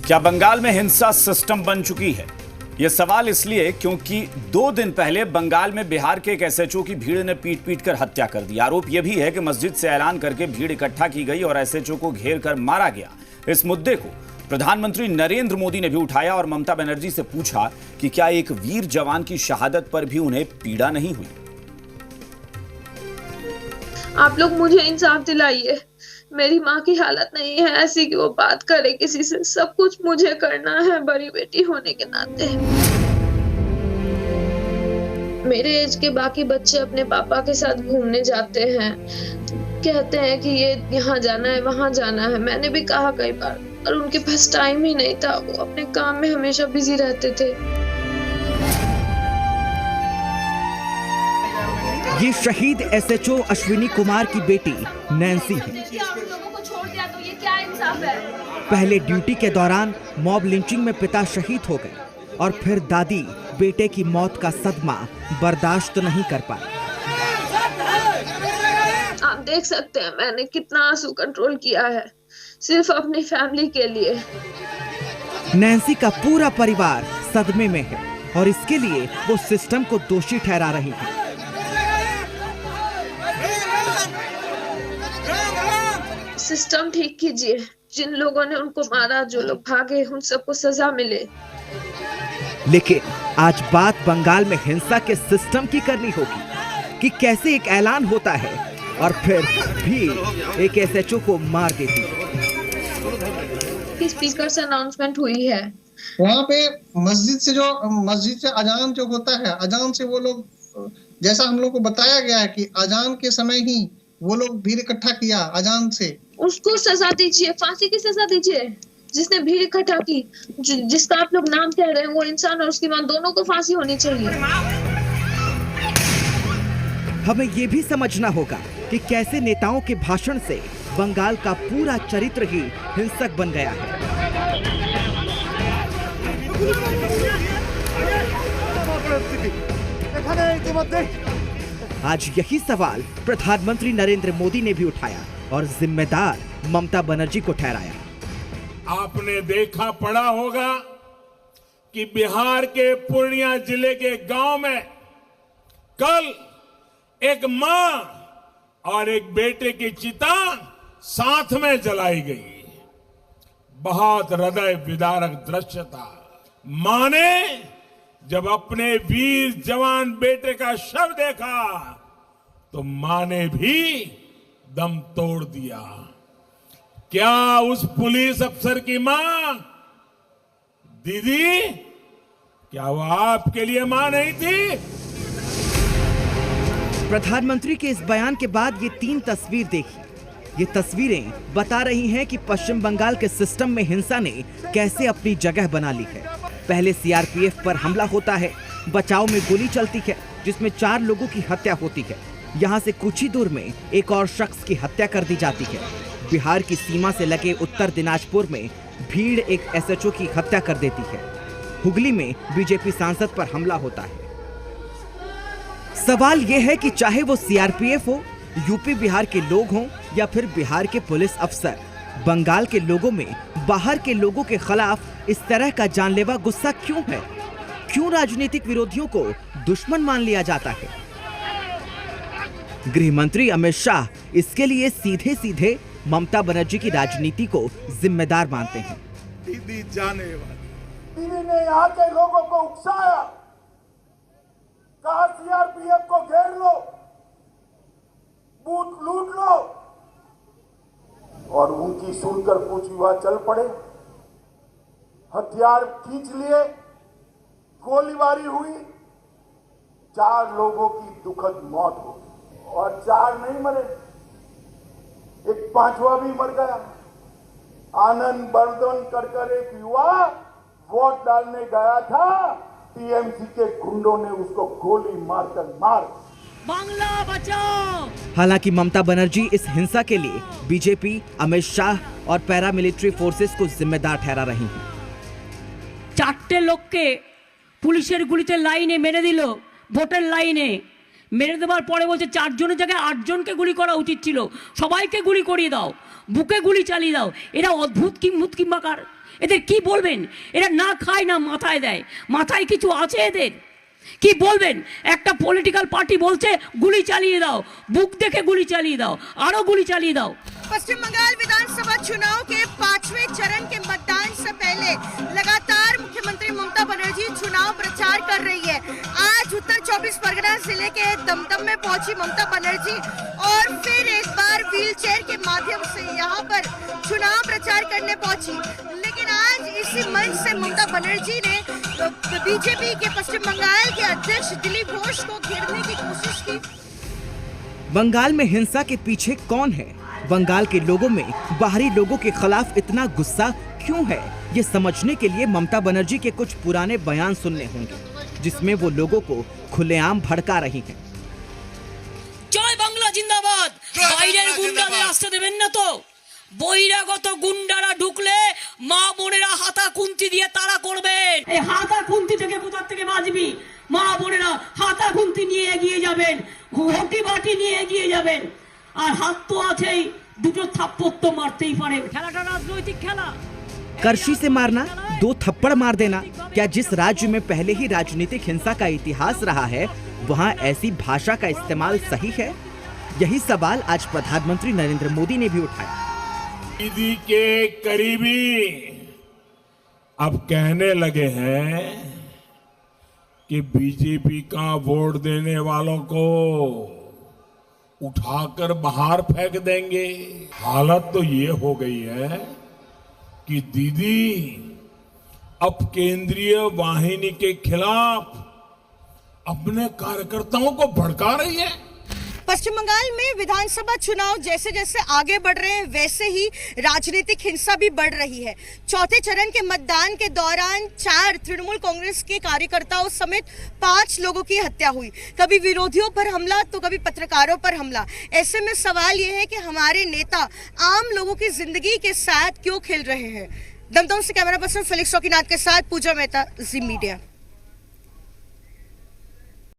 क्या बंगाल में हिंसा सिस्टम बन चुकी है? यह सवाल इसलिए क्योंकि 2 दिन पहले बंगाल में बिहार के एक एसएचओ की भीड़ ने पीट कर हत्या कर दी। आरोप यह भी है कि मस्जिद से ऐलान करके भीड़ इकट्ठा की गई और एसएचओ को घेर कर मारा गया। इस मुद्दे को प्रधानमंत्री नरेंद्र मोदी ने भी उठाया और ममता बनर्जी से पूछा कि क्या एक वीर जवान की शहादत पर भी उन्हें पीड़ा नहीं हुई। आप लोग मुझे इंसाफ दिलाइए। मेरी माँ की हालत नहीं है ऐसी कि वो बात करे किसी से। सब कुछ मुझे करना है बड़ी बेटी होने के नाते। मेरे एज के बाकी बच्चे अपने पापा के साथ घूमने जाते हैं, कहते हैं कि ये यहाँ जाना है वहां जाना है। मैंने भी कहा कई बार, और उनके पास टाइम ही नहीं था। वो अपने काम में हमेशा बिजी रहते थे। ये शहीद एसएचओ अश्विनी कुमार की बेटी नैन्सी है। पहले ड्यूटी के दौरान मॉब लिंचिंग में पिता शहीद हो गए और फिर दादी बेटे की मौत का सदमा बर्दाश्त नहीं कर पाई। आप देख सकते हैं मैंने कितना आंसू कंट्रोल किया है सिर्फ अपनी फैमिली के लिए। नैन्सी का पूरा परिवार सदमे में है और इसके लिए वो सिस्टम को दोषी ठहरा रही है। सिस्टम ठीक कीजिए। जिन लोगों ने उनको मारा, जो लोग भागे, उन सबको सजा मिले। लेकिन आज बात बंगाल में हिंसा के सिस्टम की करनी होगी कि कैसे एक ऐलान होता है और फिर भी एक एसएचओ को मार देती है। स्पीकर से अनाउंसमेंट हुई है। वहाँ पे मस्जिद से अजान जो होता है, अजान से वो लोग, जैसा हम लोग को बताया गया है कि अजान के समय ही वो लोग भीड़ इकट्ठा किया अजान से। उसको सजा दीजिए, फांसी की सजा दीजिए। जिसने भीड़ इकट्ठा की, जिसका आप लोग नाम कह रहे हैं, वो इंसान और उसकी मां दोनों को फांसी होनी चाहिए। हमें ये भी समझना होगा कि कैसे नेताओं के भाषण से बंगाल का पूरा चरित्र ही हिंसक बन गया है। आज यही सवाल प्रधानमंत्री नरेंद्र मोदी ने भी उठाया और जिम्मेदार ममता बनर्जी को ठहराया। आपने देखा पढ़ा होगा कि बिहार के पूर्णिया जिले के गांव में कल एक मां और एक बेटे की चिता साथ में जलाई गई। बहुत हृदय विदारक दृश्य था। मां ने जब अपने वीर जवान बेटे का शव देखा तो मां ने भी दम तोड़ दिया। क्या उस पुलिस अफसर की मां, दीदी, क्या वो आपके लिए मां नहीं थी? प्रधानमंत्री के इस बयान के बाद ये 3 तस्वीर देखी। ये तस्वीरें बता रही हैं कि पश्चिम बंगाल के सिस्टम में हिंसा ने कैसे अपनी जगह बना ली है। पहले सीआरपीएफ पर हमला होता है, बचाव में गोली चलती है जिसमें 4 लोगों की हत्या होती है। यहाँ से कुछ ही दूर में एक और शख्स की हत्या कर दी जाती है। बिहार की सीमा से लगे उत्तर दिनाजपुर में भीड़ एक एसएचओ की हत्या कर देती है। हुगली में बीजेपी सांसद पर हमला होता है। सवाल यह है कि चाहे वो सीआरपीएफ हो, यूपी बिहार के लोग हों या फिर बिहार के पुलिस अफसर, बंगाल के लोगों में बाहर के लोगों के खिलाफ इस तरह का जानलेवा गुस्सा क्यों है? क्यों राजनीतिक विरोधियों को दुश्मन मान लिया जाता है? गृह मंत्री अमित शाह इसके लिए सीधे सीधे ममता बनर्जी की राजनीति को जिम्मेदार मानते हैं। दीदी जाने वाली दीदी ने यहाँ के लोगों को उकसाया, कहा सीआरपीएफ को घेर लो, बूथ लूट लो, और उनकी सुनकर पूछ युवा चल पड़े। हथियार खींच लिए, गोलीबारी हुई, 4 लोगों की दुखद मौत हो गई और 4 नहीं मरे, एक 5वां भी मर गया। आनंद बर्धन कर एक युवा वोट डालने गया था, टीएमसी के गुंडों ने उसको गोली मारकर मार। बांग्ला बचाओ। हालांकि ममता बनर्जी इस हिंसा के लिए बीजेपी, अमित शाह और पैरामिलिट्री फोर्सेस को जिम्मेदार ठहरा रही हैं। 4টে লোককে পুলিশের গুলিতে লাইনে মেরে দিল, ভোটের লাইনে মেরে দেওয়ার পরে বলছে 4 জনের জায়গায় 8 জনকে গুলি করা উচিত ছিল, সবাইকে গুলি করিয়ে দাও, বুকে গুলি চালিয়ে দাও। এরা অদ্ভুত কিম্ভূত কিংবাকার। এদের কি বলবেন? এরা না খায় না মাথায় দেয়, মাথায় কিছু আছে এদের? কি বলবেন? একটা পলিটিক্যাল পার্টি বলছে গুলি চালিয়ে দাও, বুক দেখে गुली চালিয়ে দাও, আরো गुली চালিয়ে দাও। पश्चिम बंगाल विधानसभा चुनाव के 5वें चरण के मतदान से पहले लगातार मुख्यमंत्री ममता बनर्जी चुनाव प्रचार कर रही है। आज उत्तर 24 परगना जिले के दमदम में पहुंची ममता बनर्जी और फिर एक बार व्हीलचेयर के माध्यम से यहां पर चुनाव प्रचार करने पहुंची। लेकिन आज इसी मंच से ममता बनर्जी ने बीजेपी के पश्चिम बंगाल के अध्यक्ष दिलीप घोष को घेरने की कोशिश की। बंगाल में हिंसा के पीछे कौन है? बंगाल के लोगों में बाहरी लोगों के खिलाफ इतना गुस्सा क्यों है? ये समझने के लिए ममता बनर्जी के कुछ पुराने बयान सुनने होंगे, जिसमें वो लोगों को खुलेआम भड़का रही हैं। জয় বাংলা জিন্দাবাদ। বাইরের গুন্ডাদের আসতে দেবেন না তো? বহিরাগত গুন্ডারা ঢুকলে মা বোনেরা হাতা খুন্তি দিয়ে তাড়া করবেন। এই হাতা খুন্তি থেকে কোথা থেকে বাঁচবি? মা বোনেরা হাতা খুন্তি নিয়ে এগিয়ে যাবেন, ঘটি বাটি নিয়ে এগিয়ে যাবেন, আর হাত তো আছেই, দুটো থাপ্পড় তো মারতেই পারে। খেলাটা রাজনৈতিক খেলা। करशी से मारना, 2 थप्पड़ मार देना, क्या जिस राज्य में पहले ही राजनीतिक हिंसा का इतिहास रहा है वहां ऐसी भाषा का इस्तेमाल सही है? यही सवाल आज प्रधानमंत्री नरेंद्र मोदी ने भी उठाया। दीदी के करीबी अब कहने लगे हैं कि बीजेपी का वोट देने वालों को उठाकर बाहर फेंक देंगे। हालत तो ये हो गई है कि दीदी अब केंद्रीय वाहिनी के खिलाफ अपने कार्यकर्ताओं को भड़का रही है। पश्चिम बंगाल में विधानसभा चुनाव जैसे जैसे आगे बढ़ रहे हैं वैसे ही राजनीतिक हिंसा भी बढ़ रही है। चौथे चरण के मतदान के दौरान 4 तृणमूल कांग्रेस के कार्यकर्ताओं समेत 5 लोगों की हत्या हुई। कभी विरोधियों पर हमला तो कभी पत्रकारों पर हमला। ऐसे में सवाल यह है कि हमारे नेता आम लोगों की जिंदगी के साथ क्यों खेल रहे हैं? दमदम से कैमरा पर्सन फेलिक्स चौकीनाथ के साथ पूजा मेहता, जी मीडिया।